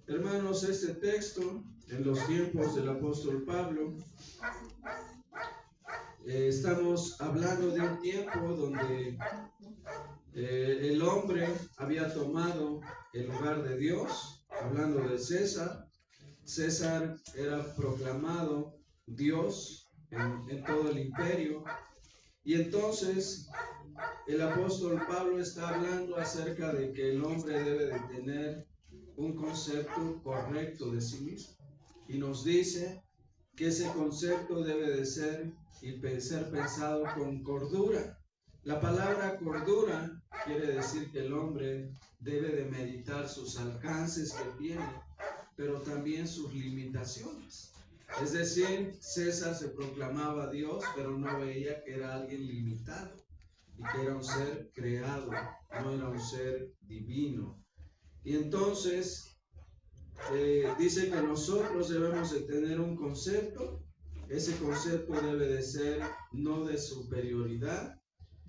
Hermanos, este texto, en los tiempos del apóstol Pablo, estamos hablando de un tiempo donde el hombre había tomado el lugar de Dios, hablando de César. César era proclamado Dios en todo el imperio. Y entonces el apóstol Pablo está hablando acerca de que el hombre debe de tener un concepto correcto de sí mismo. Y nos dice que ese concepto debe de ser pensado con cordura. La palabra cordura quiere decir que el hombre debe de meditar sus alcances que tiene, pero también sus limitaciones. Es decir, César se proclamaba Dios, pero no veía que era alguien limitado y que era un ser creado, no era un ser divino. Y entonces dice que nosotros debemos de tener un concepto. Ese concepto debe de ser no de superioridad,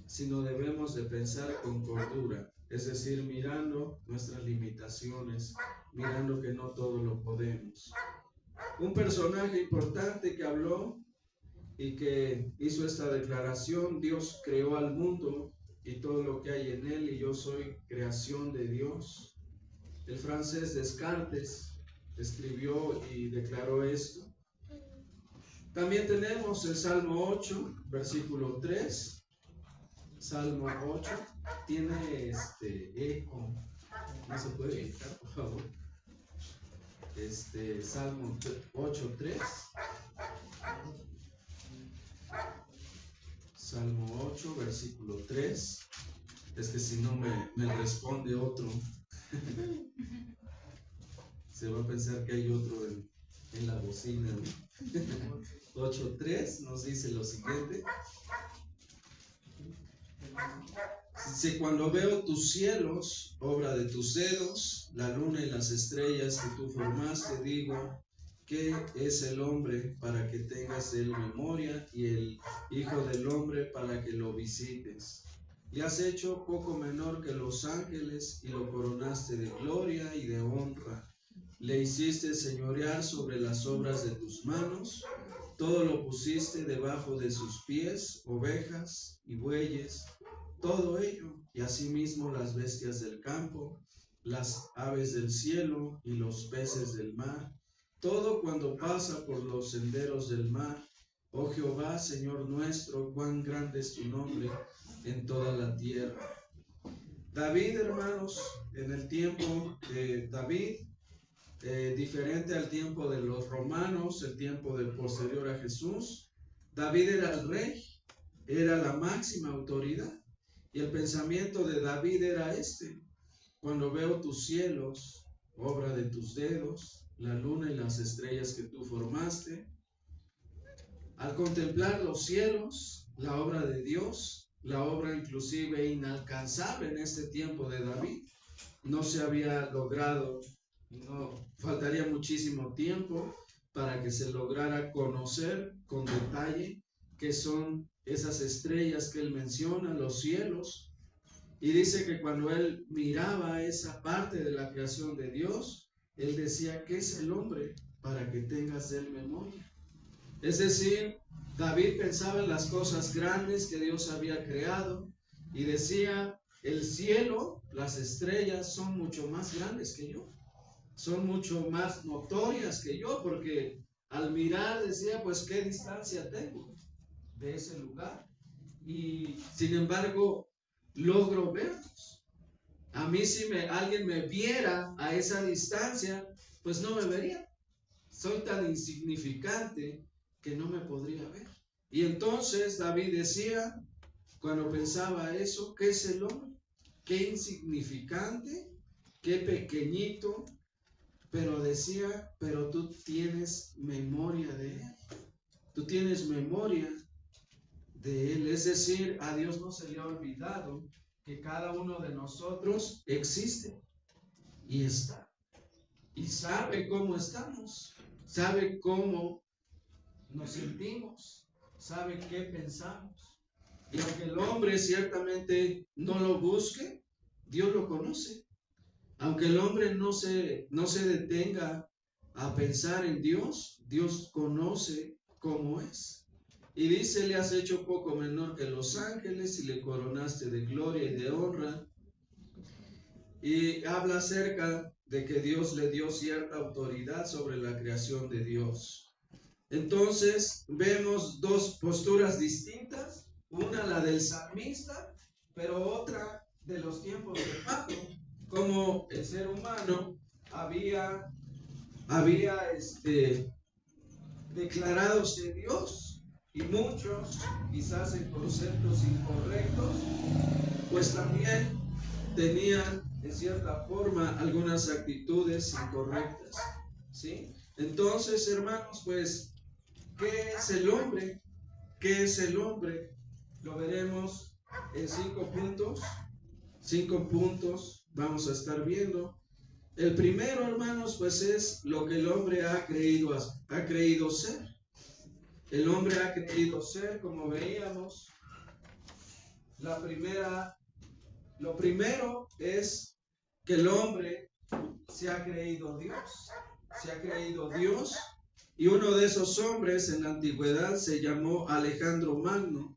sino debemos de pensar con cordura, es decir, mirando nuestras limitaciones, mirando que no todo lo podemos. Un personaje importante que habló y que hizo esta declaración: Dios creó al mundo y todo lo que hay en él, y yo soy creación de Dios. El francés Descartes escribió y declaró esto. También tenemos el Salmo 8, versículo 3. Salmo 8 tiene eco, no se puede editar, por favor. Salmo 8, 3. Salmo 8, versículo 3. Es que si no me responde otro, se va a pensar que hay otro en la bocina. 8.3 nos dice lo siguiente. Dice: cuando veo tus cielos, obra de tus dedos, la luna y las estrellas que tú formaste, digo, ¿qué es el hombre para que tengas de él memoria, y el hijo del hombre para que lo visites? Le has hecho poco menor que los ángeles y lo coronaste de gloria y de honra. Le hiciste señorear sobre las obras de tus manos. Todo lo pusiste debajo de sus pies, ovejas y bueyes, todo ello, y asimismo las bestias del campo, las aves del cielo y los peces del mar, todo cuando pasa por los senderos del mar. Oh Jehová, Señor nuestro, cuán grande es tu nombre en toda la tierra. David, hermanos, en el tiempo de David, diferente al tiempo de los romanos, el tiempo del posterior a Jesús, David era el rey, era la máxima autoridad. Y el pensamiento de David era cuando veo tus cielos, obra de tus dedos, la luna y las estrellas que tú formaste. Al contemplar los cielos, la obra de Dios, la obra inclusive inalcanzable en este tiempo de David, no se había logrado, no faltaría muchísimo tiempo para que se lograra conocer con detalle qué son esas estrellas que él menciona, los cielos. Y dice que cuando él miraba esa parte de la creación de Dios, él decía, ¿qué es el hombre para que tengas de él memoria? Es decir, David pensaba en las cosas grandes que Dios había creado y decía, el cielo, las estrellas son mucho más grandes que yo, son mucho más notorias que yo, porque al mirar decía, pues qué distancia tengo de ese lugar, y sin embargo logro verlos. A mí si alguien me viera a esa distancia, pues no me vería. Soy tan insignificante que no me podría ver. Y entonces David decía, cuando pensaba eso, ¿qué es el hombre? Qué insignificante, qué pequeñito. Pero decía, pero tú tienes memoria de él. Tú tienes memoria de él. Es decir, a Dios no se le ha olvidado que cada uno de nosotros existe y está. Y sabe cómo estamos, sabe cómo nos sentimos, sabe qué pensamos. Y aunque el hombre ciertamente no lo busque, Dios lo conoce. Aunque el hombre no se detenga a pensar en Dios, Dios conoce cómo es. Y dice, le has hecho poco menor que los ángeles y le coronaste de gloria y de honra. Y habla acerca de que Dios le dio cierta autoridad sobre la creación de Dios. Entonces vemos dos posturas distintas, una la del salmista, pero otra de los tiempos de Pablo, como el ser humano había declarado ser Dios, y muchos, quizás en conceptos incorrectos, pues también tenían en cierta forma algunas actitudes incorrectas, ¿sí? Entonces, hermanos, pues, ¿qué es el hombre? ¿Qué es el hombre? Lo veremos en 5 puntos. 5 puntos vamos a estar viendo. El primero, hermanos, pues es lo que el hombre ha creído ser. El hombre ha creído ser, como veíamos. Lo primero es que el hombre se ha creído Dios. Se ha creído Dios. Y uno de esos hombres en la antigüedad se llamó Alejandro Magno.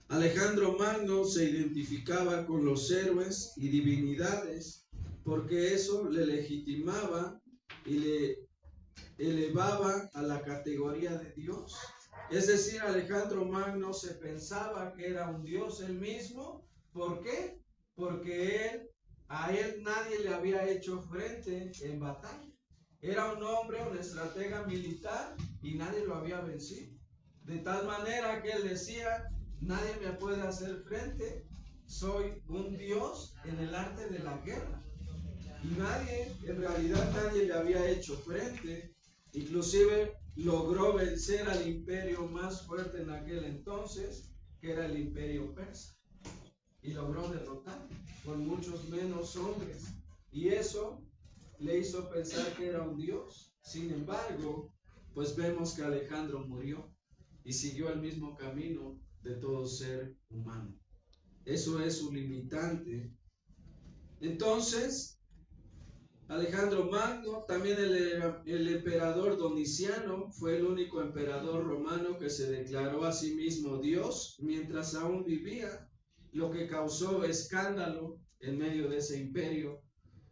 Alejandro Magno se identificaba con los héroes y divinidades porque eso le legitimaba y le elevaba a la categoría de Dios. Es decir, Alejandro Magno se pensaba que era un Dios él mismo. ¿Por qué? Porque a él nadie le había hecho frente en batalla. Era un hombre, un estratega militar y nadie lo había vencido. De tal manera que él decía, nadie me puede hacer frente, soy un Dios en el arte de la guerra. Y en realidad nadie le había hecho frente, inclusive logró vencer al imperio más fuerte en aquel entonces, que era el imperio persa, y logró derrotar con muchos menos hombres, y eso le hizo pensar que era un Dios. Sin embargo, pues vemos que Alejandro murió y siguió el mismo camino de todo ser humano. Eso es su limitante. Entonces, Alejandro Magno, también el emperador Doniciano, fue el único emperador romano que se declaró a sí mismo Dios mientras aún vivía, lo que causó escándalo en medio de ese imperio,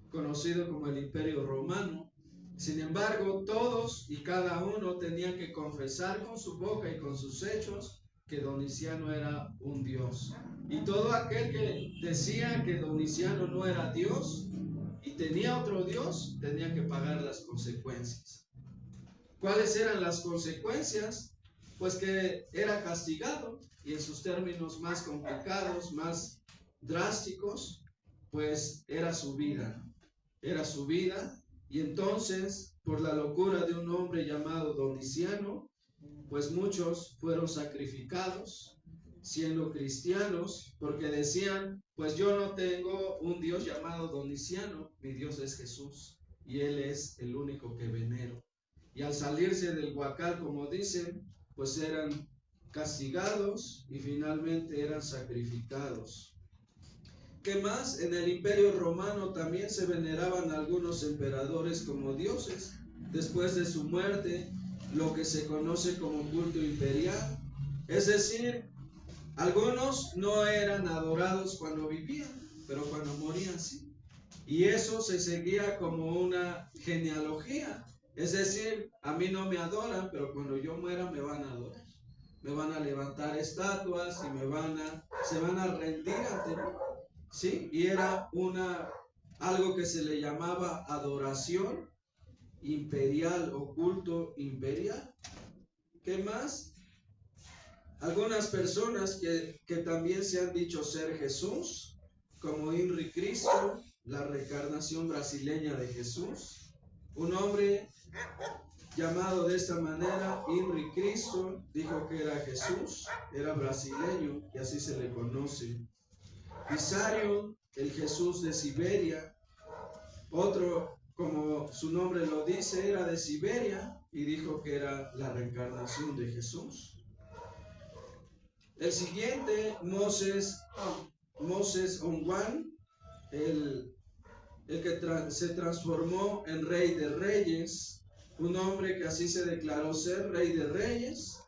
conocido como el Imperio Romano. Sin embargo, todos y cada uno tenían que confesar con su boca y con sus hechos que Doniciano era un Dios. Y todo aquel que decía que Doniciano no era Dios y tenía otro Dios, tenía que pagar las consecuencias. ¿Cuáles eran las consecuencias? Pues que era castigado, y en sus términos más complicados, más drásticos, pues era su vida. Era su vida, y entonces, por la locura de un hombre llamado Doniciano, pues muchos fueron sacrificados siendo cristianos, porque decían, pues yo no tengo un Dios llamado Doniciano, mi Dios es Jesús, y Él es el único que venero. Y al salirse del huacal, como dicen, pues eran castigados y finalmente eran sacrificados. ¿Qué más? En el Imperio Romano también se veneraban algunos emperadores como dioses. Después de su muerte, lo que se conoce como culto imperial. Es decir, algunos no eran adorados cuando vivían, pero cuando morían sí. Y eso se seguía como una genealogía. Es decir, a mí no me adoran, pero cuando yo muera me van a adorar. Me van a levantar estatuas y se van a rendir ante mí. ¿Sí? Y era algo que se le llamaba adoración imperial o culto imperial. ¿Qué más? Algunas personas que también se han dicho ser Jesús, como Henri Cristo, la reencarnación brasileña de Jesús. Un hombre llamado de esta manera, Henri Cristo, dijo que era Jesús, era brasileño y así se le conoce. Pisarion, el Jesús de Siberia, otro, como su nombre lo dice, era de Siberia y dijo que era la reencarnación de Jesús. El siguiente, Moses Onwan, el el que se transformó en Rey de Reyes, un hombre que así se declaró ser Rey de Reyes.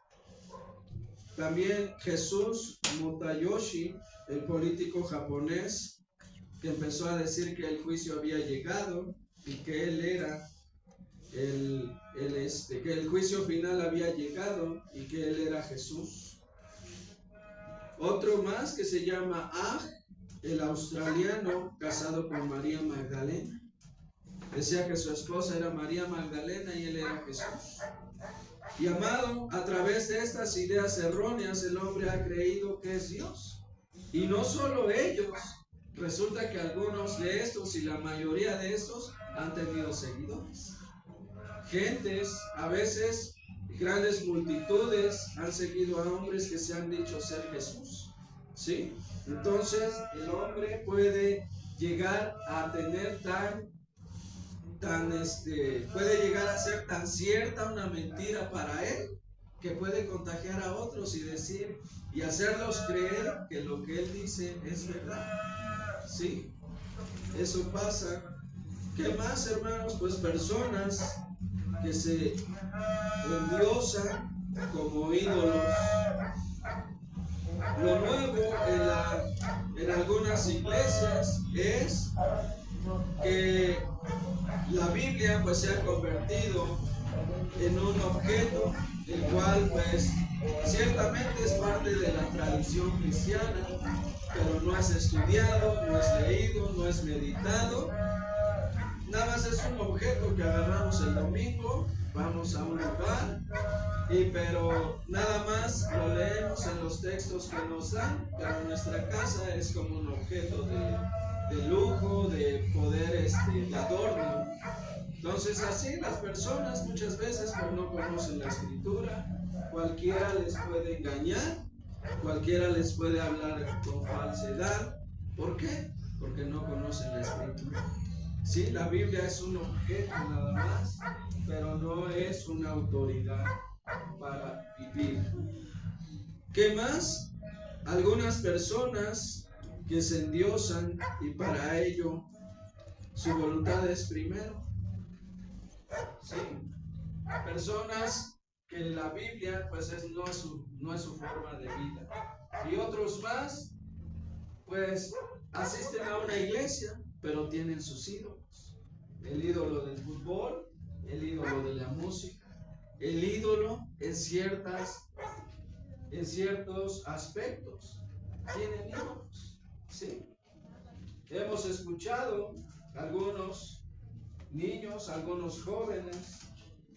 También Jesús Mutayoshi, el político japonés, que empezó a decir que el juicio había llegado y que él era que el juicio final había llegado y que él era Jesús. Otro más que se llama Ah, el australiano, casado con María Magdalena. Decía que su esposa era María Magdalena y él era Jesús. Y amado, a través de estas ideas erróneas el hombre ha creído que es Dios. Y no solo ellos, resulta que algunos de estos y la mayoría de estos han tenido seguidores. Gentes, a veces grandes multitudes, han seguido a hombres que se han dicho ser Jesús. ¿Sí? Entonces el hombre puede llegar a tener puede llegar a ser tan cierta una mentira para él que puede contagiar a otros y decir y hacerlos creer que lo que él dice es verdad. ¿Sí? Eso pasa. ¿Qué más, hermanos? Pues personas que se endiosan como ídolos. Lo nuevo en algunas iglesias es que la Biblia pues se ha convertido en un objeto el cual pues ciertamente es parte de la tradición cristiana, pero no es estudiado, no es leído, no es meditado. Nada más es un objeto que agarramos el domingo, vamos a un lugar, pero nada más lo leemos en los textos que nos dan, pero nuestra casa es como un objeto de lujo, de poder, de adorno. Entonces así las personas muchas veces pues no conocen la escritura, cualquiera les puede engañar, cualquiera les puede hablar con falsedad. ¿Por qué? Porque no conocen la escritura. Sí, la Biblia es un objeto nada más, pero no es una autoridad para vivir. ¿Qué más? Algunas personas que se endiosan y para ello su voluntad es primero. Sí, personas que la Biblia pues no es su forma de vida. Y otros más pues asisten a una iglesia, pero tienen sus ídolos. El ídolo del fútbol, el ídolo de la música, el ídolo en ciertos aspectos. Tienen ídolos, ¿sí? Hemos escuchado algunos niños, algunos jóvenes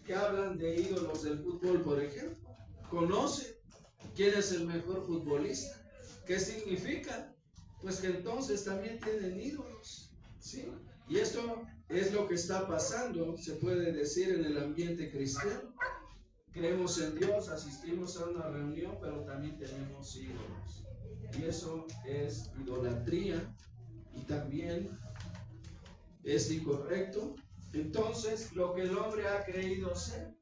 que hablan de ídolos del fútbol, por ejemplo. ¿Conocen quién es el mejor futbolista? ¿Qué significa? Pues que entonces también tienen ídolos, ¿sí? Y esto es lo que está pasando, se puede decir, en el ambiente cristiano. Creemos en Dios, asistimos a una reunión, pero también tenemos ídolos. Y eso es idolatría y también es incorrecto. Entonces, lo que el hombre ha creído ser,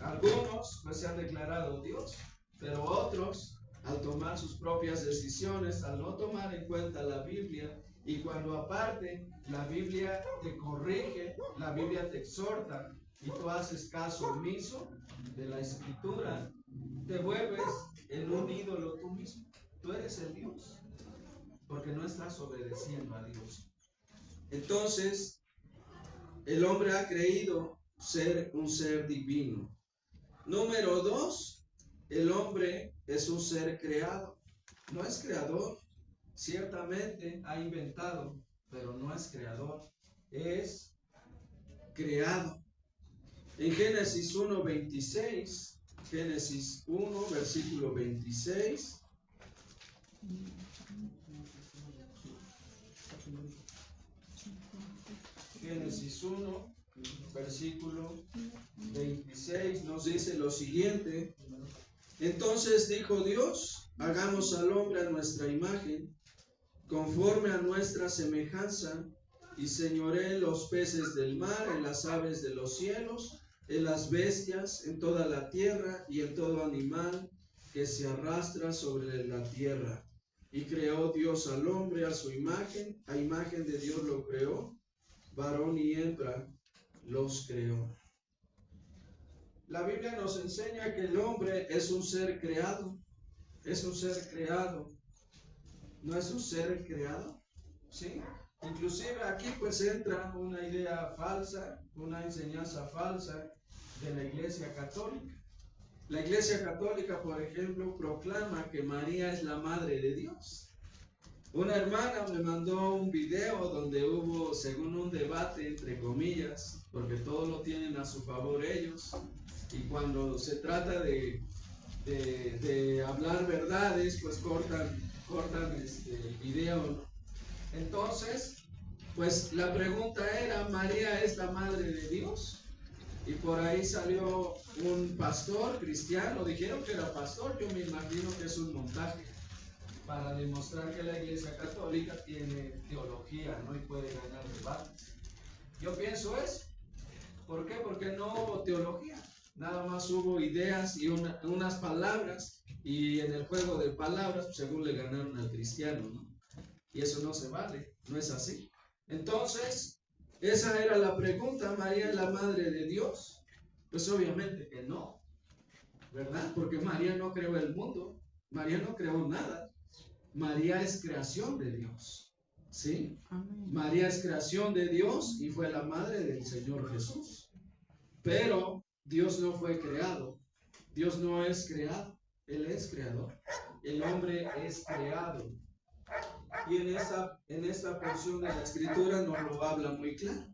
algunos pues se han declarado Dios, pero otros, al tomar sus propias decisiones, al no tomar en cuenta la Biblia, y cuando aparte la Biblia te corrige, la Biblia te exhorta, y tú haces caso omiso de la Escritura, te vuelves en un ídolo tú mismo. Tú eres el Dios, porque no estás obedeciendo a Dios. Entonces, el hombre ha creído ser un ser divino. Número 2, el hombre es un ser creado. No es creador. Ciertamente ha inventado, pero no es creador. Es creado. En Génesis 1:26, Génesis 1, versículo 26. Génesis 1, versículo 26 nos dice lo siguiente: entonces dijo Dios, hagamos al hombre a nuestra imagen, conforme a nuestra semejanza, y señoree en los peces del mar, en las aves de los cielos, en las bestias, en toda la tierra y en todo animal que se arrastra sobre la tierra. Y creó Dios al hombre a su imagen, a imagen de Dios lo creó, varón y hembra los creó. La Biblia nos enseña que el hombre es un ser creado, es un ser creado, no es un ser creado, ¿sí? Inclusive aquí pues entra una idea falsa, una enseñanza falsa de la Iglesia Católica. La Iglesia Católica, por ejemplo, proclama que María es la Madre de Dios. Una hermana me mandó un video donde hubo, según un debate, entre comillas, porque todo lo tienen a su favor ellos, y cuando se trata de hablar verdades, pues cortan el video, ¿no? Entonces, pues la pregunta era, ¿María es la Madre de Dios? Y por ahí salió un pastor cristiano, dijeron que era pastor, yo me imagino que es un montaje para demostrar que la Iglesia Católica tiene teología, ¿no? Y puede ganar debates. Yo pienso eso. ¿Por qué? Porque no hubo teología, nada más hubo ideas y unas palabras, y en el juego de palabras, pues, según le ganaron al cristiano, ¿no? Y eso no se vale, no es así. Entonces, esa era la pregunta, ¿María es la Madre de Dios? Pues obviamente que no, ¿verdad? Porque María no creó el mundo, María no creó nada. María es creación de Dios, ¿sí? Amén. María es creación de Dios y fue la madre del Señor Jesús. Pero Dios no fue creado, Dios no es creado, Él es creador. El hombre es creado. Y en esta porción de la Escritura nos lo habla muy claro.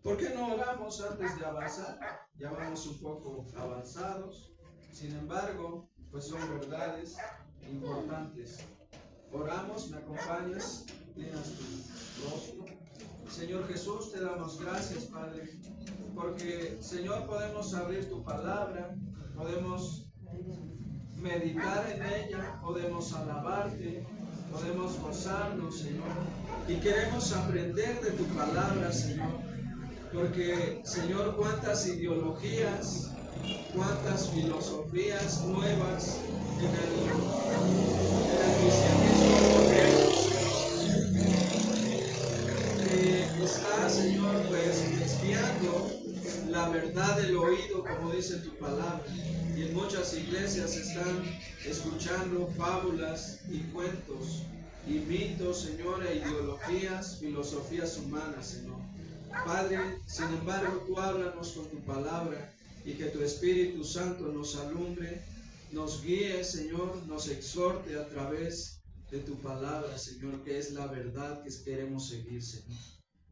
¿Por qué no oramos antes de avanzar? Ya vamos un poco avanzados. Sin embargo, pues son verdades importantes. Oramos, ¿me acompañas? Llenas tu rostro. Señor Jesús, te damos gracias, Padre, porque, Señor, podemos abrir tu palabra, podemos meditar en ella, podemos alabarte, podemos gozarnos, Señor, y queremos aprender de tu palabra, Señor, porque, Señor, cuántas ideologías, cuántas filosofías nuevas en el cristianismo moderno, está, Señor, pues espiando la verdad del oído, como dice tu palabra. Y en muchas iglesias están escuchando fábulas y cuentos y mitos, Señor, e ideologías, filosofías humanas, Señor. Padre, sin embargo, tú háblanos con tu palabra y que tu Espíritu Santo nos alumbre, nos guíe, Señor, nos exhorte a través de tu palabra, Señor, que es la verdad que queremos seguir, Señor.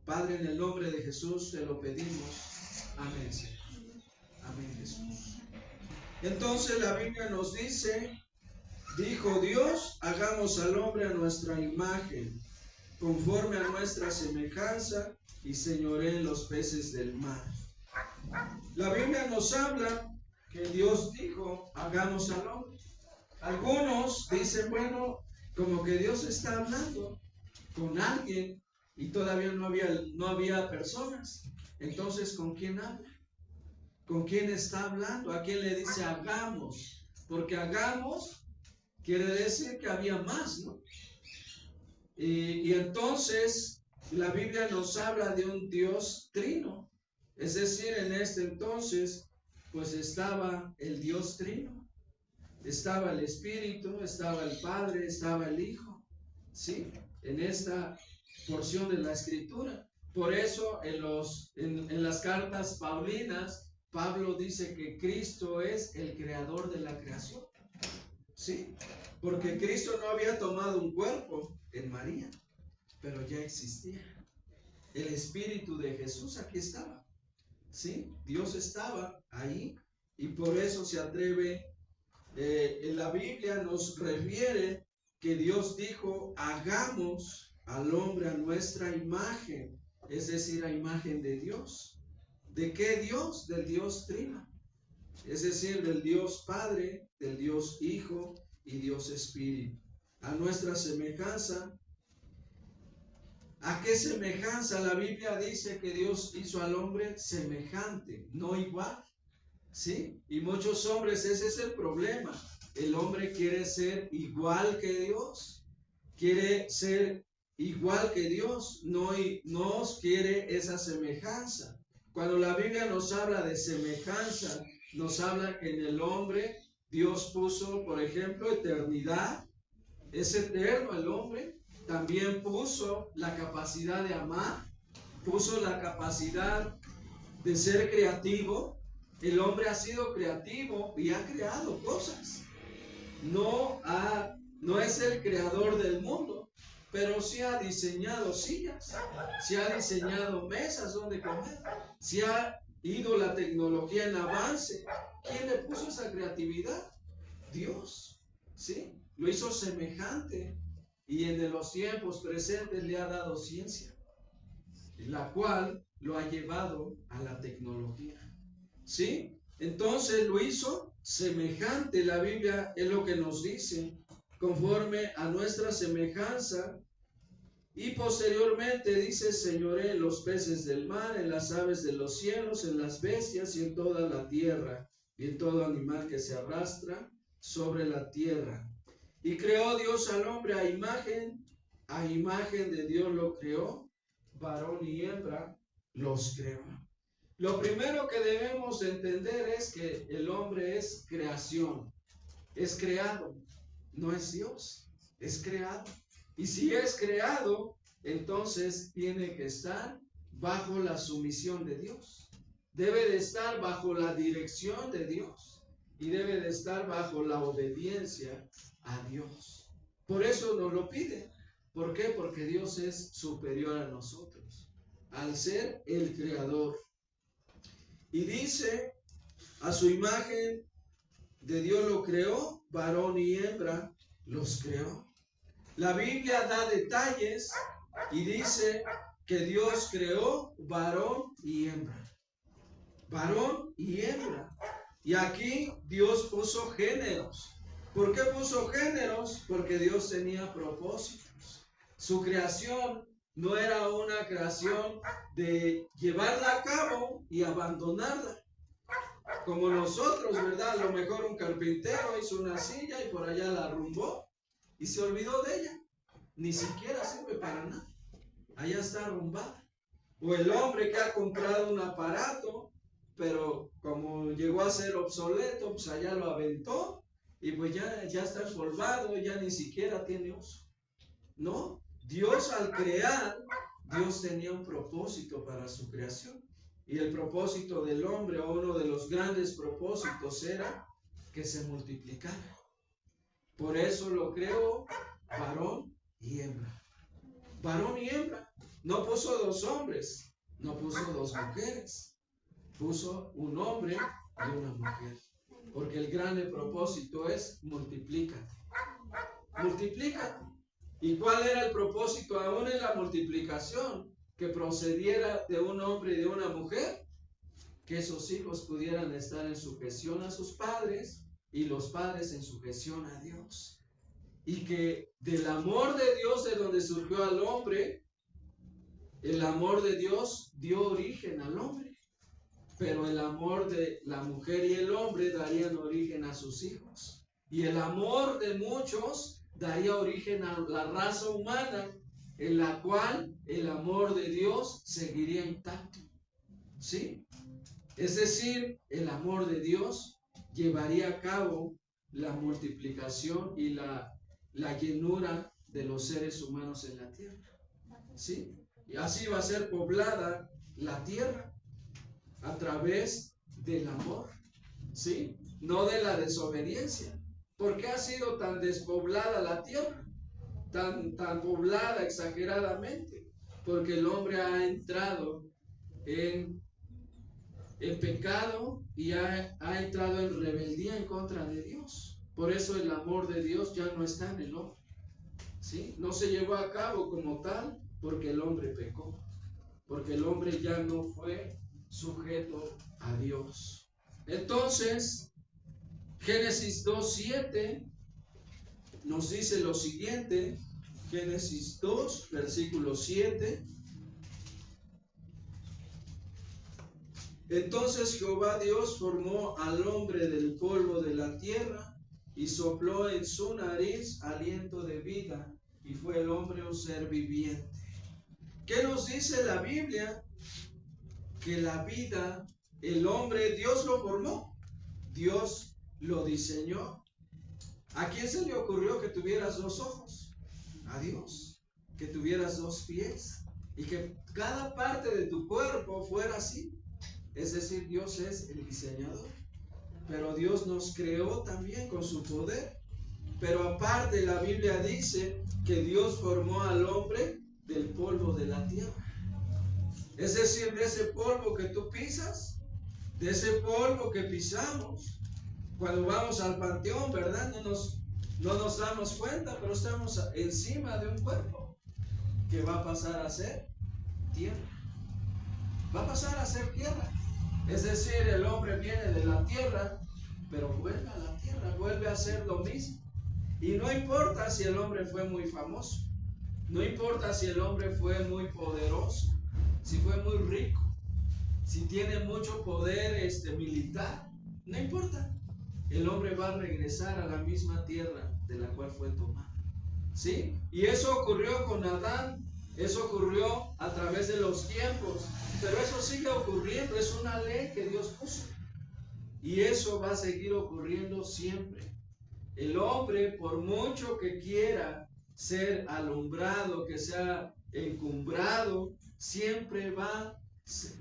Padre, en el nombre de Jesús te lo pedimos. Amén, Señor. Amén, Jesús. Entonces la Biblia nos dice, dijo Dios, hagamos al hombre a nuestra imagen, conforme a nuestra semejanza, y señoree en los peces del mar. La Biblia nos habla que Dios dijo, hagamos al hombre. Algunos dicen, bueno, como que Dios está hablando con alguien y todavía no había personas. Entonces, ¿con quién habla? ¿Con quién está hablando? ¿A quién le dice hagamos? Porque hagamos quiere decir que había más, ¿no? Y entonces la Biblia nos habla de un Dios trino. Es decir, en este entonces, pues estaba el Dios trino. Estaba el Espíritu, estaba el Padre, estaba el Hijo. ¿Sí? En esta porción de la Escritura. Por eso en las cartas paulinas, Pablo dice que Cristo es el creador de la creación. ¿Sí? Porque Cristo no había tomado un cuerpo en María, pero ya existía. El Espíritu de Jesús aquí estaba. ¿Sí? Dios estaba ahí y por eso se atreve. En la Biblia nos refiere que Dios dijo, hagamos al hombre a nuestra imagen, es decir, a imagen de Dios. ¿De qué Dios? Del Dios Trino. Es decir, del Dios Padre, del Dios Hijo y Dios Espíritu. A nuestra semejanza. ¿A qué semejanza? La Biblia dice que Dios hizo al hombre semejante, no igual. ¿Sí? Y muchos hombres, ese es el problema. El hombre quiere ser igual que Dios. Quiere ser igual que Dios, no nos quiere esa semejanza. Cuando la Biblia nos habla de semejanza, nos habla que en el hombre Dios puso, por ejemplo, eternidad. Es eterno el hombre. También puso la capacidad de amar, puso la capacidad de ser creativo. El hombre ha sido creativo y ha creado cosas. No es el creador del mundo, pero sí ha diseñado sillas, sí ha diseñado mesas donde comer, sí ha ido la tecnología en avance. ¿Quién le puso esa creatividad? Dios, ¿sí? Lo hizo semejante y en los tiempos presentes le ha dado ciencia, la cual lo ha llevado a la tecnología, ¿sí? Entonces lo hizo semejante. La Biblia es lo que nos dice, conforme a nuestra semejanza. Y posteriormente dice: señoré en los peces del mar, en las aves de los cielos, en las bestias y en toda la tierra, y en todo animal que se arrastra sobre la tierra. Y creó Dios al hombre a imagen de Dios lo creó, varón y hembra los creó. Lo primero que debemos entender es que el hombre es creación, es creado, no es Dios, es creado. Y si es creado, entonces tiene que estar bajo la sumisión de Dios. Debe de estar bajo la dirección de Dios y debe de estar bajo la obediencia a Dios. Por eso nos lo pide. ¿Por qué? Porque Dios es superior a nosotros, al ser el creador. Y dice: a su imagen de Dios lo creó, varón y hembra los creó. La Biblia da detalles y dice que Dios creó varón y hembra. Varón y hembra. Y aquí Dios puso géneros. ¿Por qué puso géneros? Porque Dios tenía propósitos. Su creación no era una creación de llevarla a cabo y abandonarla. Como nosotros, ¿verdad? A lo mejor un carpintero hizo una silla y por allá la arrumbó y se olvidó de ella. Ni siquiera sirve para nada. Allá está arrumbada. O el hombre que ha comprado un aparato, pero como llegó a ser obsoleto, pues allá lo aventó y pues ya está empolvado, ya ni siquiera tiene uso. No, Dios al crear, Dios tenía un propósito para su creación. Y el propósito del hombre, o uno de los grandes propósitos, era que se multiplicara. Por eso lo creó varón y hembra. Varón y hembra. No puso dos hombres, no puso dos mujeres. Puso un hombre y una mujer. Porque el grande propósito es multiplícate. Multiplícate. ¿Y cuál era el propósito aún en la multiplicación? Que procediera de un hombre y de una mujer, que esos hijos pudieran estar en sujeción a sus padres y los padres en sujeción a Dios. Y que del amor de Dios, de donde surgió al hombre, el amor de Dios dio origen al hombre, pero el amor de la mujer y el hombre darían origen a sus hijos. Y el amor de muchos daría origen a la raza humana, en la cual el amor de Dios seguiría intacto. ¿Sí? Es decir, el amor de Dios llevaría a cabo la multiplicación y la llenura de los seres humanos en la tierra. ¿Sí? Y así va a ser poblada la tierra a través del amor. ¿Sí? No de la desobediencia. ¿Por qué ha sido tan despoblada la tierra? Tan poblada exageradamente, porque el hombre ha entrado en pecado y ha entrado en rebeldía en contra de Dios. Por eso el amor de Dios ya no está en el hombre, ¿sí? No se llevó a cabo como tal porque el hombre pecó, porque el hombre ya no fue sujeto a Dios. Entonces, Génesis 2:7 nos dice lo siguiente. Génesis 2, versículo 7. Entonces Jehová Dios formó al hombre del polvo de la tierra y sopló en su nariz aliento de vida, y fue el hombre un ser viviente. ¿Qué nos dice la Biblia? Que la vida, el hombre, Dios lo formó, Dios lo diseñó. ¿A quién se le ocurrió que tuvieras dos ojos? A Dios. Que tuvieras dos pies y que cada parte de tu cuerpo fuera así. Es decir, Dios es el diseñador. Pero Dios nos creó también con su poder. Pero aparte, la Biblia dice que Dios formó al hombre del polvo de la tierra. Es decir, de ese polvo que tú pisas, de ese polvo que pisamos, cuando vamos al panteón, ¿verdad? No nos damos cuenta, pero estamos encima de un cuerpo que va a pasar a ser tierra. Va a pasar a ser tierra. Es decir, el hombre viene de la tierra, pero vuelve a la tierra, vuelve a hacer lo mismo. Y no importa si el hombre fue muy famoso, no importa si el hombre fue muy poderoso, si fue muy rico, si tiene mucho poder militar, no importa. El hombre va a regresar a la misma tierra de la cual fue tomado. ¿Sí? Y eso ocurrió con Adán, eso ocurrió a través de los tiempos, pero eso sigue ocurriendo, es una ley que Dios puso. Y eso va a seguir ocurriendo siempre. El hombre, por mucho que quiera ser alumbrado, que sea encumbrado, siempre va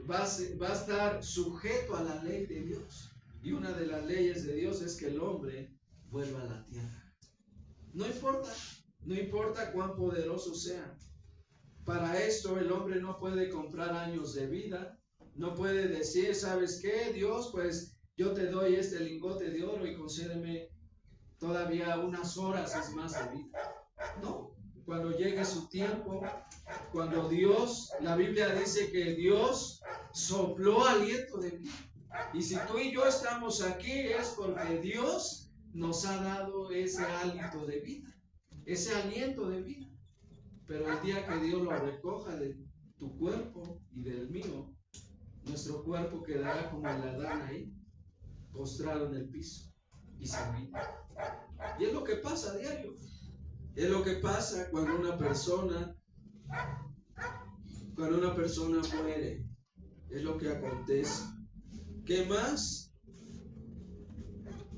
a estar sujeto a la ley de Dios. Y una de las leyes de Dios es que el hombre vuelva a la tierra. No importa cuán poderoso sea. Para esto el hombre no puede comprar años de vida, no puede decir, ¿sabes qué? Dios, pues yo te doy este lingote de oro y concédeme todavía unas horas más de vida. No, cuando llegue su tiempo, cuando Dios, la Biblia dice que Dios sopló aliento de vida. Y si tú y yo estamos aquí es porque Dios nos ha dado ese hálito de vida, ese aliento de vida. Pero el día que Dios lo recoja de tu cuerpo y del mío, nuestro cuerpo quedará como el Adán ahí, postrado en el piso y sin vida. Y es lo que pasa a diario. Es lo que pasa cuando una persona muere. Es lo que acontece. ¿Qué más?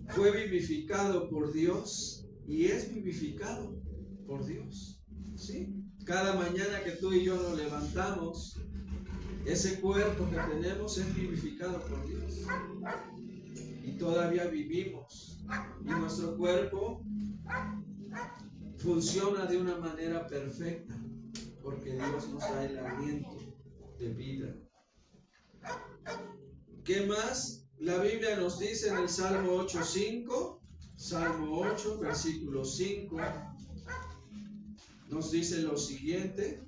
Fue vivificado por Dios y es vivificado por Dios. ¿Sí? Cada mañana que tú y yo nos levantamos, ese cuerpo que tenemos es vivificado por Dios. Y todavía vivimos. Y nuestro cuerpo funciona de una manera perfecta porque Dios nos da el aliento de vida. ¿Qué más? La Biblia nos dice en el Salmo 8:5, Salmo 8, versículo 5, nos dice lo siguiente.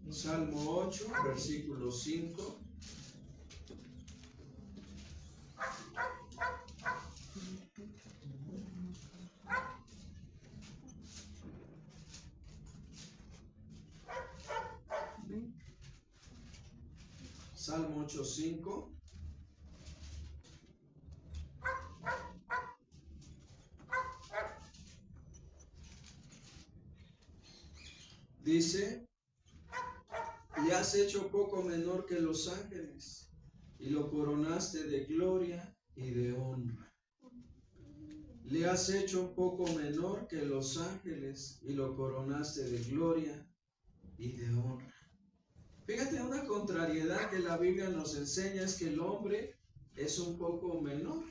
Salmo 8, versículo 5. Salmo 8:5. Dice, y has hecho poco menor que los ángeles, y lo coronaste de gloria y de honra. Le has hecho un poco menor que los ángeles, y lo coronaste de gloria y de honra. Fíjate, una contrariedad que la Biblia nos enseña es que el hombre es un poco menor.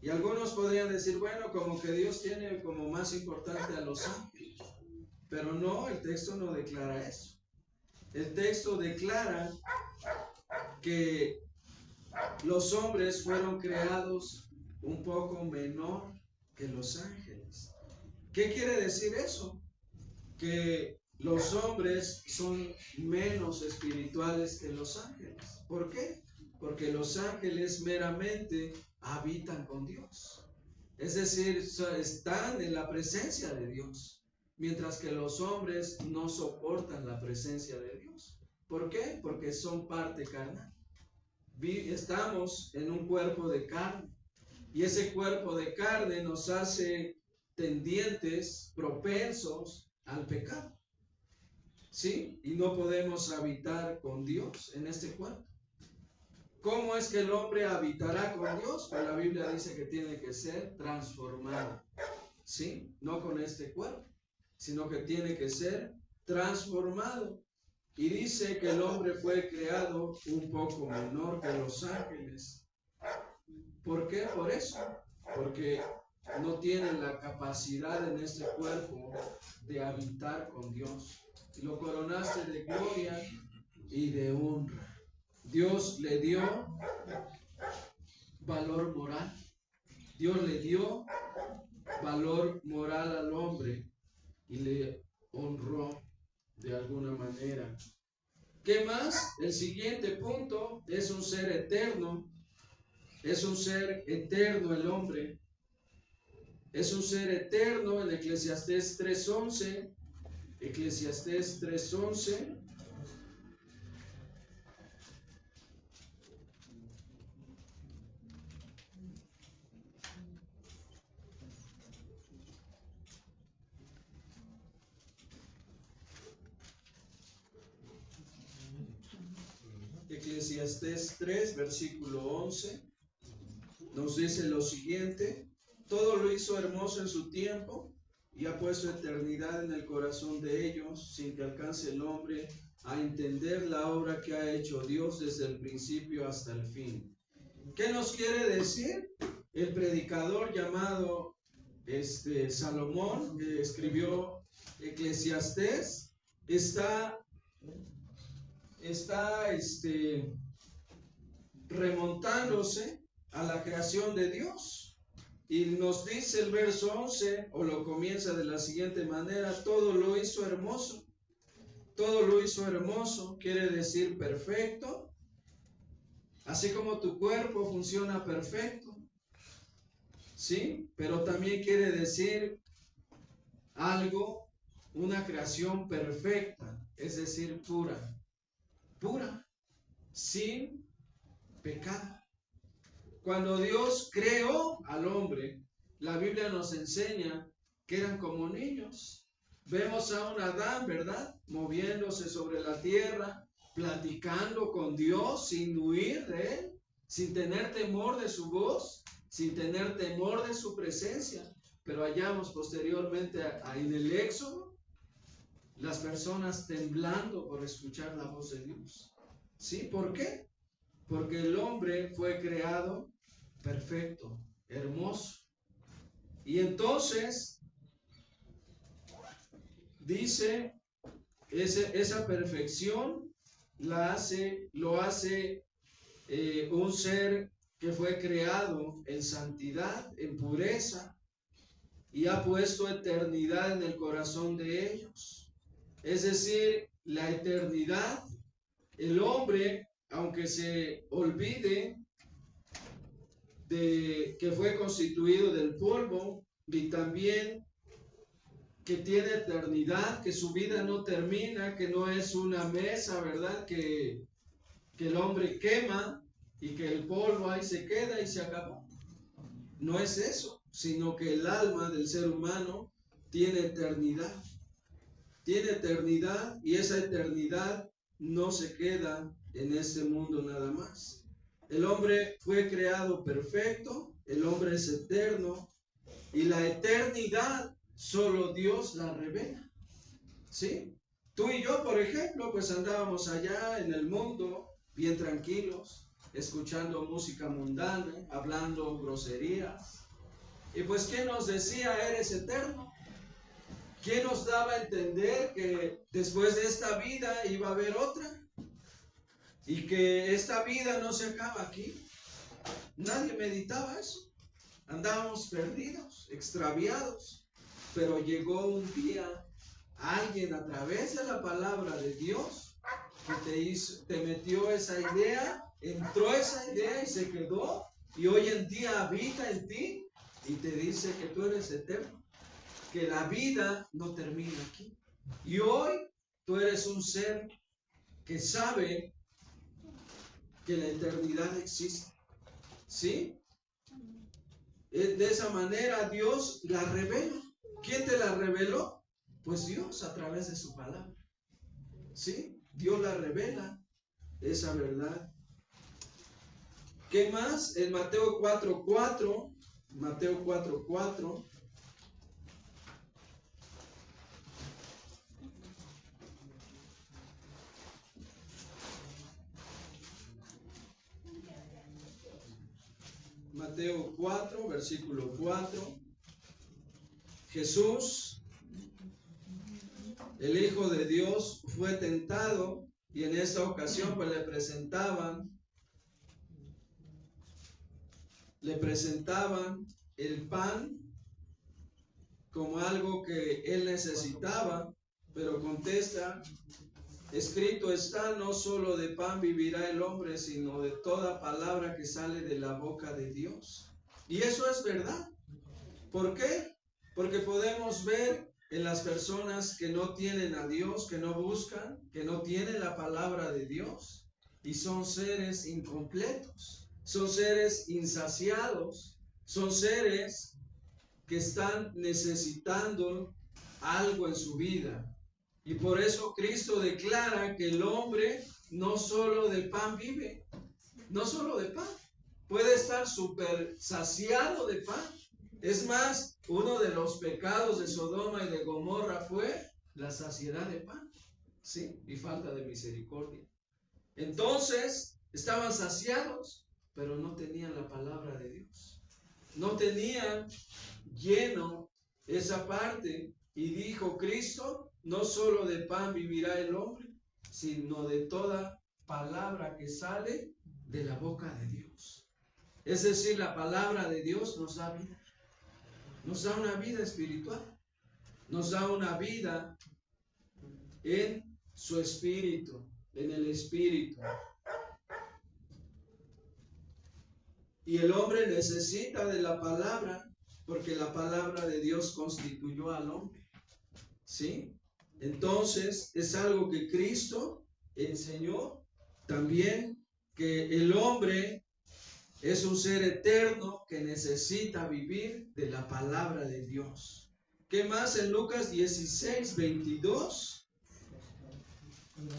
Y algunos podrían decir, bueno, como que Dios tiene como más importante a los ángeles. Pero no, el texto no declara eso. El texto declara que los hombres fueron creados un poco menor que los ángeles. ¿Qué quiere decir eso? Que los hombres son menos espirituales que los ángeles. ¿Por qué? Porque los ángeles meramente habitan con Dios. Es decir, están en la presencia de Dios. Mientras que los hombres no soportan la presencia de Dios. ¿Por qué? Porque son parte carnal. Estamos en un cuerpo de carne. Y ese cuerpo de carne nos hace tendientes, propensos al pecado. ¿Sí? Y no podemos habitar con Dios en este cuerpo. ¿Cómo es que el hombre habitará con Dios? Pues la Biblia dice que tiene que ser transformado. ¿Sí? No con este cuerpo, sino que tiene que ser transformado. Y dice que el hombre fue creado un poco menor que los ángeles. ¿Por qué? Por eso. Porque no tienen la capacidad en este cuerpo de habitar con Dios. Y lo coronaste de gloria y de honra. Dios le dio valor moral. Dios le dio valor moral al hombre y le honró de alguna manera. ¿Qué más? El siguiente punto es un ser eterno. Es un ser eterno el hombre. Es un ser eterno en Eclesiastés 3:11. Eclesiastés 3:11. Eclesiastés 3, versículo 11, nos dice lo siguiente: todo lo hizo hermoso en su tiempo y ha puesto eternidad en el corazón de ellos, sin que alcance el hombre a entender la obra que ha hecho Dios desde el principio hasta el fin. ¿Qué nos quiere decir? El predicador llamado Salomón, que escribió Eclesiastés, está remontándose a la creación de Dios. Y nos dice el verso 11, o lo comienza de la siguiente manera: todo lo hizo hermoso. Todo lo hizo hermoso quiere decir perfecto, así como tu cuerpo funciona perfecto, ¿sí? Pero también quiere decir algo, una creación perfecta, es decir, pura, pura, sin pecado. Cuando Dios creó al hombre, la Biblia nos enseña que eran como niños. Vemos a un Adán, ¿verdad?, moviéndose sobre la tierra, platicando con Dios sin huir de él, sin tener temor de su voz, sin tener temor de su presencia. Pero hallamos posteriormente en el Éxodo las personas temblando por escuchar la voz de Dios. ¿Sí? ¿Por qué? Porque el hombre fue creado perfecto, hermoso. Y entonces dice, esa perfección lo hace un ser que fue creado en santidad, en pureza, y ha puesto eternidad en el corazón de ellos. Es decir, la eternidad, el hombre, aunque se olvide de que fue constituido del polvo, y también que tiene eternidad, que su vida no termina, que no es una mesa, ¿verdad?, que el hombre quema y que el polvo ahí se queda y se acabó. No es eso, sino que el alma del ser humano tiene eternidad. Tiene eternidad, y esa eternidad no se queda en este mundo nada más. El hombre fue creado perfecto, el hombre es eterno, y la eternidad solo Dios la revela. ¿Sí? Tú y yo, por ejemplo, pues andábamos allá en el mundo bien tranquilos, escuchando música mundana, hablando groserías. Y pues, ¿quién nos decía eres eterno? ¿Quién nos daba a entender que después de esta vida iba a haber otra? Y que esta vida no se acaba aquí. Nadie meditaba eso. Andábamos perdidos, extraviados. Pero llegó un día alguien a través de la palabra de Dios que te metió esa idea, entró esa idea y se quedó, y hoy en día habita en ti y te dice que tú eres eterno, que la vida no termina aquí. Y hoy tú eres un ser que sabe que la eternidad existe. ¿Sí? De esa manera Dios la revela. ¿Quién te la reveló? Pues Dios a través de su palabra. ¿Sí? Dios la revela, esa verdad. ¿Qué más? En Mateo 4:4, Mateo 4:4. Mateo 4, versículo 4. Jesús, el Hijo de Dios, fue tentado y en esta ocasión pues le presentaban el pan como algo que él necesitaba, pero contesta: escrito está, no solo de pan vivirá el hombre, sino de toda palabra que sale de la boca de Dios. Y eso es verdad. ¿Por qué? Porque podemos ver en las personas que no tienen a Dios, que no buscan, que no tienen la palabra de Dios, y son seres incompletos, son seres insaciados, son seres que están necesitando algo en su vida. Y por eso Cristo declara que el hombre no solo de pan vive, no solo de pan, puede estar súper saciado de pan. Es más, uno de los pecados de Sodoma y de Gomorra fue la saciedad de pan, ¿sí? Y falta de misericordia. Entonces, estaban saciados, pero no tenían la palabra de Dios. No tenían lleno esa parte. Y dijo Cristo: no solo de pan vivirá el hombre, sino de toda palabra que sale de la boca de Dios. Es decir, la palabra de Dios nos da vida. Nos da una vida espiritual. Nos da una vida en su espíritu, en el espíritu. Y el hombre necesita de la palabra, porque la palabra de Dios constituyó al hombre. ¿Sí? Entonces, es algo que Cristo enseñó también, que el hombre es un ser eterno que necesita vivir de la palabra de Dios. ¿Qué más? En Lucas 16:22.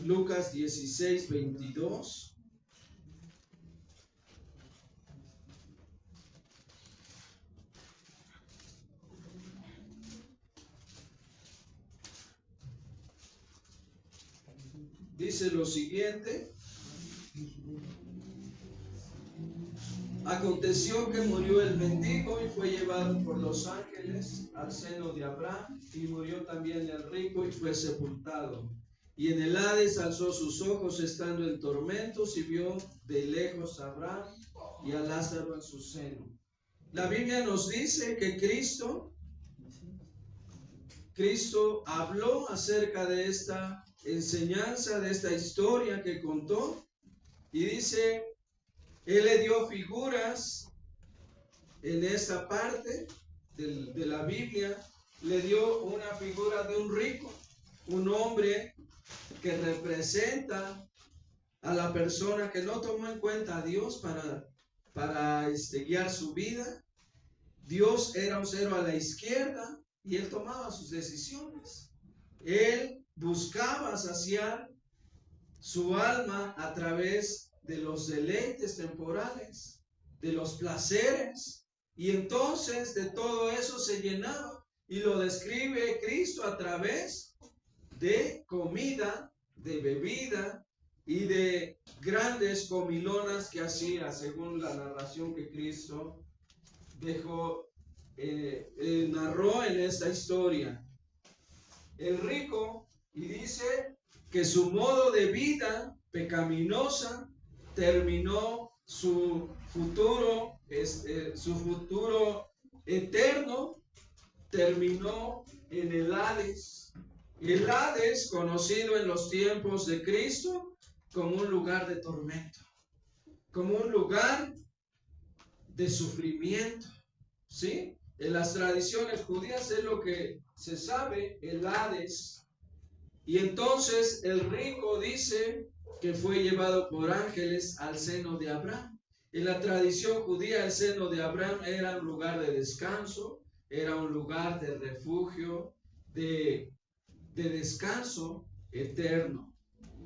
Lucas 16:22. Dice lo siguiente: aconteció que murió el mendigo y fue llevado por los ángeles al seno de Abraham, y murió también el rico y fue sepultado. Y en el Hades alzó sus ojos estando en tormentos y vio de lejos a Abraham y a Lázaro en su seno. La Biblia nos dice que Cristo habló acerca de esta enseñanza, de esta historia que contó, y dice: Él le dio figuras en esta parte de la Biblia. Le dio una figura de un rico, un hombre que representa a la persona que no tomó en cuenta a Dios para guiar su vida. Dios era un cero a la izquierda y él tomaba sus decisiones. Él buscaba saciar su alma a través de los deleites temporales, de los placeres, y entonces de todo eso se llenaba. Y lo describe Cristo a través de comida, de bebida y de grandes comilonas que hacía, según la narración que Cristo narró en esta historia. El rico, y dice que su modo de vida pecaminosa terminó su futuro eterno, terminó en el Hades. El Hades, conocido en los tiempos de Cristo como un lugar de tormento, como un lugar de sufrimiento, ¿sí? En las tradiciones judías es lo que se sabe, el Hades. Y entonces el rico dice que fue llevado por ángeles al seno de Abraham. En la tradición judía, el seno de Abraham era un lugar de descanso, era un lugar de refugio, de descanso eterno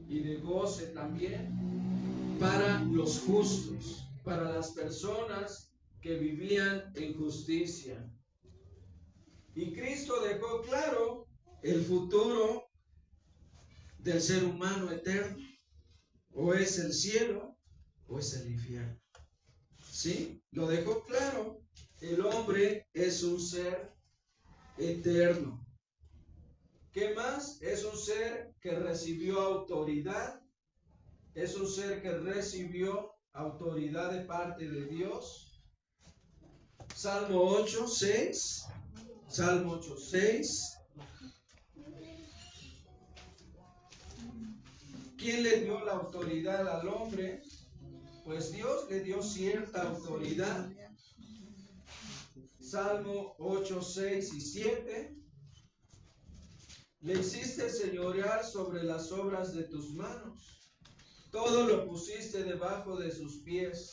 y de goce también para los justos, para las personas que vivían en justicia. Y Cristo dejó claro el futuro del ser humano eterno. O es el cielo o es el infierno. ¿Sí? Lo dejó claro. El hombre es un ser eterno. ¿Qué más? Es un ser que recibió autoridad. Es un ser que recibió autoridad de parte de Dios. Salmo 8:6. Salmo 8:6. ¿Quién le dio la autoridad al hombre? Pues Dios le dio cierta autoridad. Salmo 8:6 y 7. Le hiciste señorear sobre las obras de tus manos. Todo lo pusiste debajo de sus pies.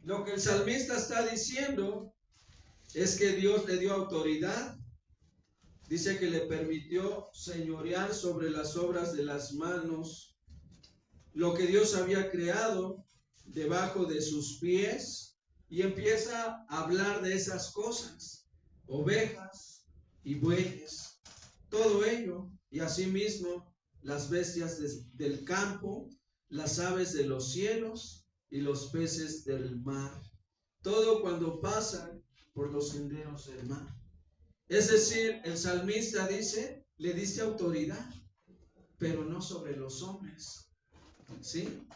Lo que el salmista está diciendo es que Dios le dio autoridad. Dice que le permitió señorear sobre las obras de las manos. Lo que Dios había creado debajo de sus pies. Y empieza a hablar de esas cosas. Ovejas y bueyes. Todo ello. Y asimismo las bestias del campo, las aves de los cielos y los peces del mar. Todo cuando pasan por los senderos del mar. Es decir, el salmista dice, le diste autoridad, pero no sobre los hombres. ¿Sí?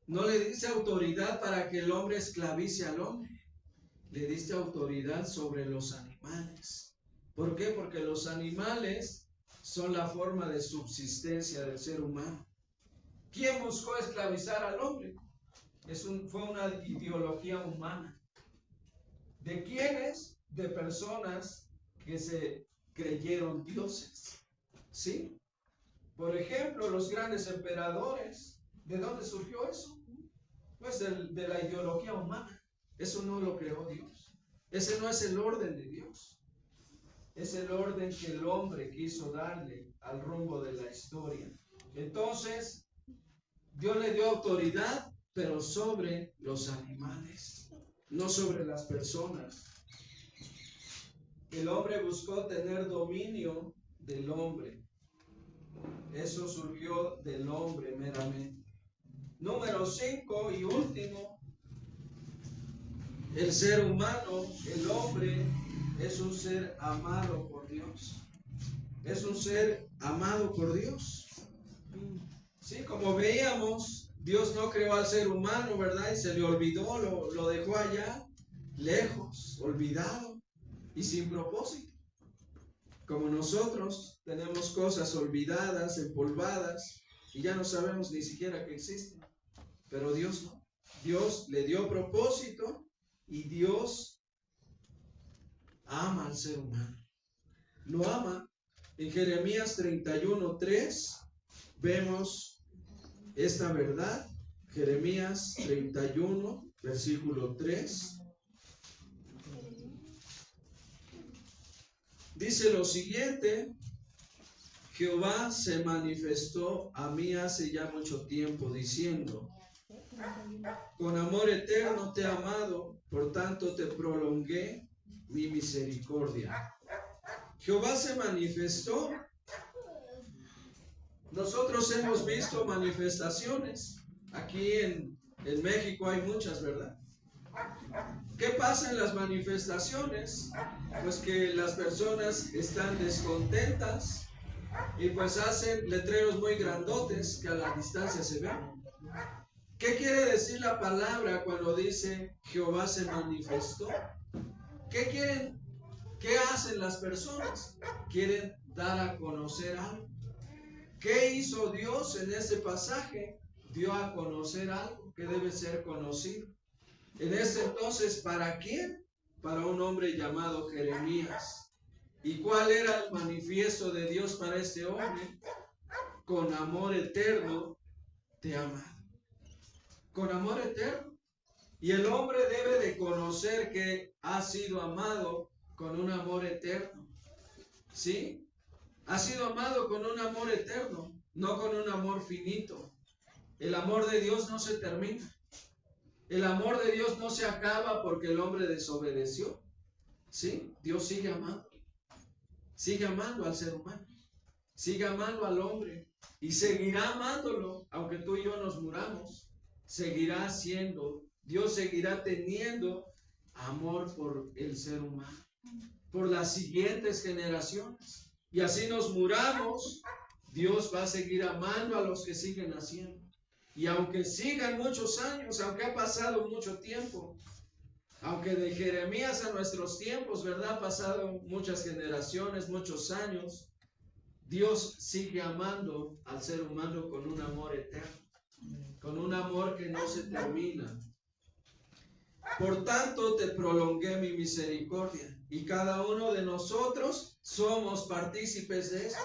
No le diste autoridad para que el hombre esclavice al hombre. Le diste autoridad sobre los animales. ¿Por qué? Porque los animales son la forma de subsistencia del ser humano. ¿Quién buscó esclavizar al hombre? Fue una ideología humana. ¿De quiénes? De personas que se creyeron dioses. ¿Sí? Por ejemplo, los grandes emperadores. ¿De dónde surgió eso? Pues de la ideología humana. Eso no lo creó Dios. Ese no es el orden de Dios. Es el orden que el hombre quiso darle al rumbo de la historia. Entonces, Dios le dio autoridad, pero sobre los animales, no sobre las personas. El hombre buscó tener dominio del hombre. Eso surgió del hombre meramente. Número 5 y último, el ser humano, el hombre, es un ser amado por Dios. Es un ser amado por Dios. Sí, como veíamos, Dios no creó al ser humano, ¿verdad? Y se le olvidó, lo dejó allá, lejos, olvidado y sin propósito. Como nosotros tenemos cosas olvidadas, empolvadas, y ya no sabemos ni siquiera que existen. Pero Dios no. Dios le dio propósito y Dios ama al ser humano. Lo ama. En Jeremías 31:3 vemos esta verdad. Jeremías 31, versículo 3. Dice lo siguiente: Jehová se manifestó a mí hace ya mucho tiempo, diciendo: con amor eterno te he amado, por tanto te prolongué mi misericordia. Jehová se manifestó. Nosotros hemos visto manifestaciones. Aquí en México hay muchas, ¿verdad? ¿Qué pasa en las manifestaciones? Pues que las personas están descontentas y pues hacen letreros muy grandotes que a la distancia se ven. ¿Qué quiere decir la palabra cuando dice Jehová se manifestó? ¿Qué quieren? ¿Qué hacen las personas? Quieren dar a conocer algo. ¿Qué hizo Dios en ese pasaje? Dio a conocer algo que debe ser conocido. En ese entonces, ¿para quién? Para un hombre llamado Jeremías. ¿Y cuál era el manifiesto de Dios para este hombre? Con amor eterno te he amado. con amor eterno. Y el hombre debe de conocer que ha sido amado con un amor eterno. ¿Sí? Ha sido amado con un amor eterno, no con un amor finito. El amor de Dios no se termina. El amor de Dios no se acaba porque el hombre desobedeció. ¿Sí? Dios sigue amando. Sigue amando al ser humano. Sigue amando al hombre. Y seguirá amándolo, aunque tú y yo nos muramos. Seguirá siendo, Dios seguirá teniendo amor por el ser humano, por las siguientes generaciones. Y así nos muramos, Dios va a seguir amando a los que siguen haciendo. Y aunque sigan muchos años, aunque ha pasado mucho tiempo, aunque de Jeremías a nuestros tiempos, ¿verdad? Ha pasado muchas generaciones, muchos años, Dios sigue amando al ser humano con un amor eterno, con un amor que no se termina. Por tanto, te prolongué mi misericordia, y cada uno de nosotros somos partícipes de eso.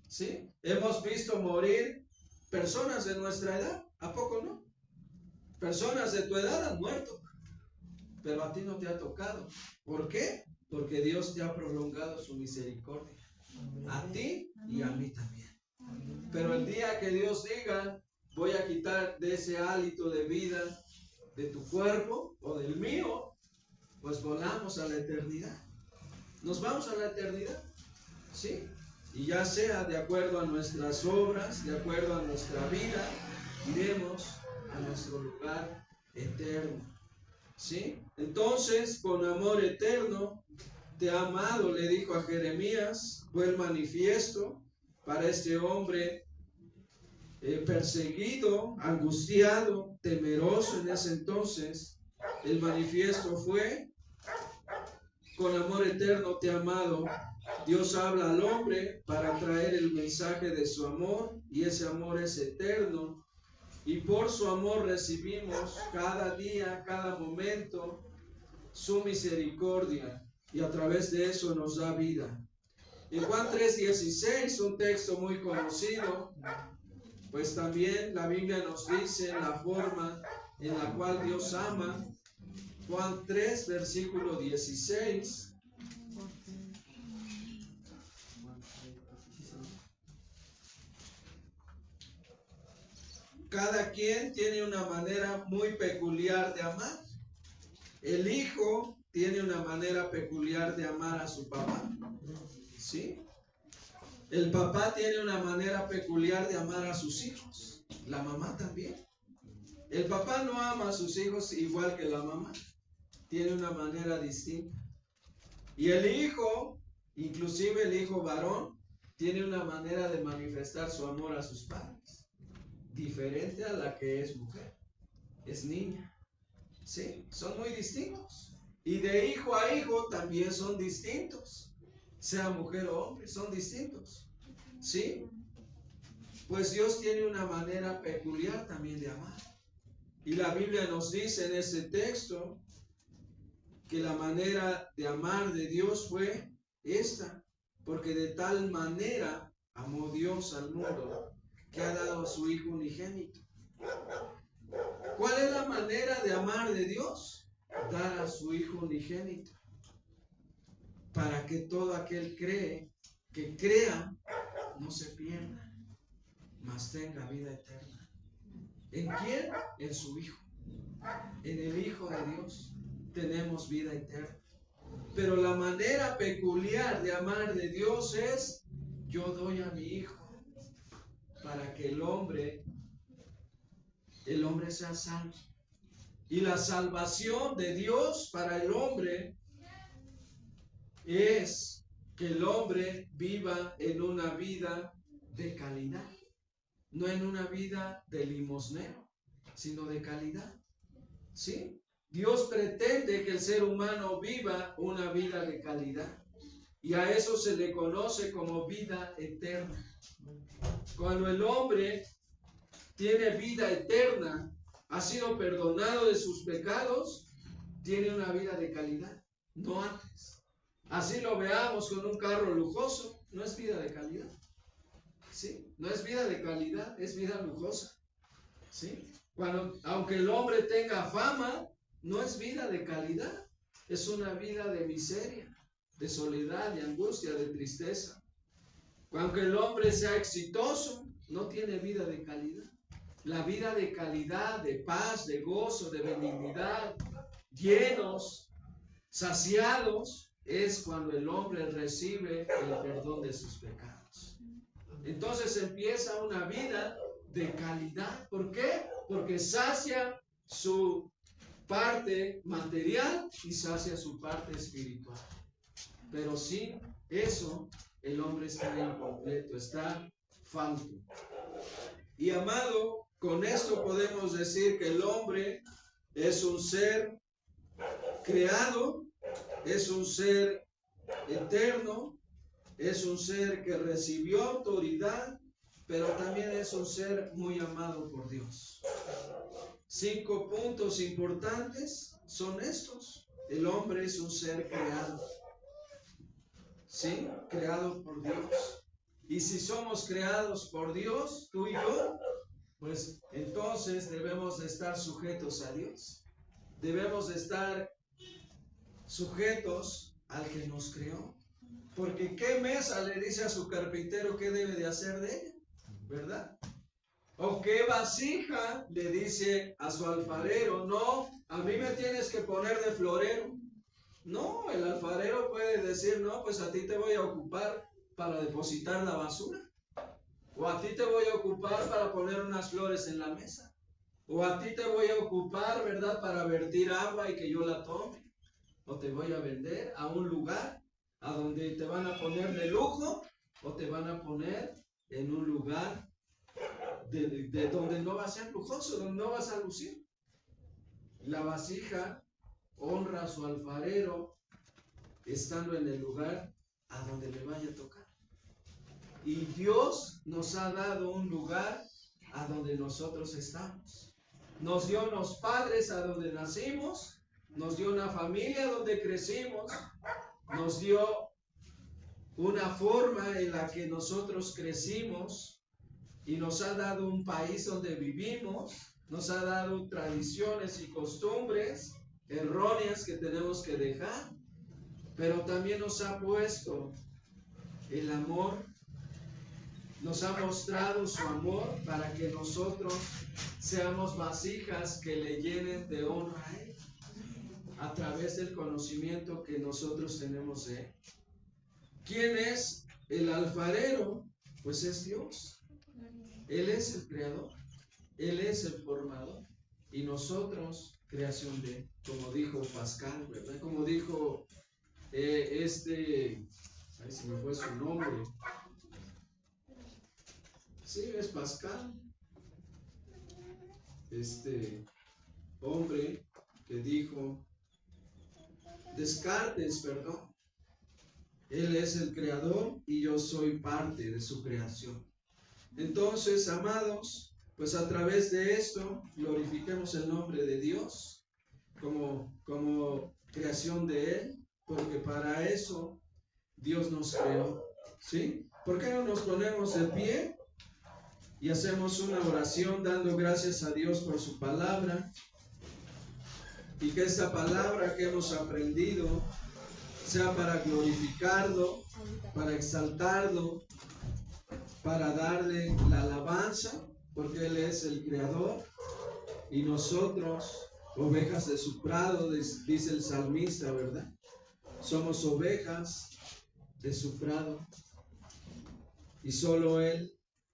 ¿Sí? Hemos visto morir personas de nuestra edad, ¿a poco no? Personas de tu edad han muerto, pero a ti no te ha tocado. ¿Por qué? Porque Dios te ha prolongado su misericordia, a ti y a mí también. Pero el día que Dios diga, voy a quitar de ese hálito de vida de tu cuerpo o del mío, pues volamos a la eternidad. Nos vamos a la eternidad, ¿sí? Y ya sea de acuerdo a nuestras obras, de acuerdo a nuestra vida, iremos a nuestro lugar eterno, ¿sí? Entonces, con amor eterno te ha amado, le dijo a Jeremías, fue el manifiesto para este hombre perseguido, angustiado, temeroso en ese entonces. El manifiesto fue: con amor eterno te ha amado. Dios habla al hombre para traer el mensaje de su amor, y ese amor es eterno, y por su amor recibimos cada día, cada momento su misericordia, y a través de eso nos da vida. En Juan 3:16, un texto muy conocido, pues también la Biblia nos dice la forma en la cual Dios ama. Juan 3, versículo 16. Cada quien tiene una manera muy peculiar de amar. El hijo tiene una manera peculiar de amar a su papá, ¿sí? El papá tiene una manera peculiar de amar a sus hijos. La mamá también. El papá no ama a sus hijos igual que la mamá. Tiene una manera distinta. Y el hijo, inclusive el hijo varón, tiene una manera de manifestar su amor a sus padres, diferente a la que es mujer, es niña. ¿Sí? Son muy distintos. Y de hijo a hijo también son distintos. Sea mujer o hombre, son distintos. ¿Sí? Pues Dios tiene una manera peculiar también de amar. Y la Biblia nos dice en ese texto que la manera de amar de Dios fue esta, porque de tal manera amó Dios al mundo que ha dado a su Hijo unigénito. ¿Cuál es la manera de amar de Dios? Dar a su Hijo unigénito, para que todo aquel que crea no se pierda, mas tenga vida eterna. ¿En quién? En su Hijo. En el Hijo de Dios tenemos vida eterna. Pero la manera peculiar de amar de Dios es: yo doy a mi Hijo para que el hombre sea salvo. Y la salvación de Dios para el hombre es que el hombre viva en una vida de calidad, no en una vida de limosnero, sino de calidad. ¿Sí? Dios pretende que el ser humano viva una vida de calidad, y a eso se le conoce como vida eterna. Cuando el hombre tiene vida eterna, ha sido perdonado de sus pecados, tiene una vida de calidad, no antes. Así lo veamos con un carro lujoso, no es vida de calidad. ¿Sí? No es vida de calidad, es vida lujosa. ¿Sí? Aunque el hombre tenga fama, no es vida de calidad, es una vida de miseria, de soledad, de angustia, de tristeza. Aunque el hombre sea exitoso, no tiene vida de calidad. La vida de calidad, de paz, de gozo, de benignidad, llenos, saciados, es cuando el hombre recibe el perdón de sus pecados. Entonces empieza una vida de calidad. ¿Por qué? Porque sacia su parte material y sacia su parte espiritual. Pero sin eso, el hombre está incompleto, está falto. Y amado, con esto podemos decir que el hombre es un ser creado, es un ser eterno, es un ser que recibió autoridad, pero también es un ser muy amado por Dios. 5 puntos importantes son estos. El hombre es un ser creado. ¿Sí? Creado por Dios. Y si somos creados por Dios, tú y yo, pues entonces debemos de estar sujetos a Dios. Debemos de estar sujetos al que nos creó. Porque ¿qué mesa le dice a su carpintero qué debe de hacer de ella? ¿Verdad? ¿O qué vasija le dice a su alfarero? No, a mí me tienes que poner de florero. No, el alfarero puede decir, no, pues a ti te voy a ocupar para depositar la basura. O a ti te voy a ocupar para poner unas flores en la mesa. O a ti te voy a ocupar, ¿verdad?, para vertir agua y que yo la tome. O te voy a vender a un lugar a donde te van a poner de lujo o te van a poner en un lugar de donde no va a ser lujoso, donde no vas a lucir. La vasija honra a su alfarero estando en el lugar a donde le vaya a tocar. Y Dios nos ha dado un lugar a donde nosotros estamos. Nos dio unos padres a donde nacimos, nos dio una familia donde crecimos, nos dio una forma en la que nosotros crecimos y nos ha dado un país donde vivimos, nos ha dado tradiciones y costumbres erróneas que tenemos que dejar, pero también nos ha puesto el amor, nos ha mostrado su amor para que nosotros seamos vasijas que le llenen de honra a Él a través del conocimiento que nosotros tenemos de Él. ¿Quién es el alfarero? Pues es Dios. Él es el creador, Él es el formador y nosotros creación de Él, como dijo Pascal, ¿verdad? Como dijo ay, se me fue su nombre. Sí, es Pascal. Hombre que dijo, Descartes, perdón. Él es el creador y yo soy parte de su creación. Entonces, amados, pues a través de esto glorifiquemos el nombre de Dios como creación de Él, porque para eso Dios nos creó, ¿sí? ¿Por qué no nos ponemos de pie y hacemos una oración dando gracias a Dios por su palabra? Y que esta palabra que hemos aprendido sea para glorificarlo, para exaltarlo, para darle la alabanza, porque Él es el creador y nosotros, ovejas de su prado, dice el salmista, ¿verdad? Somos ovejas de su prado y solo Él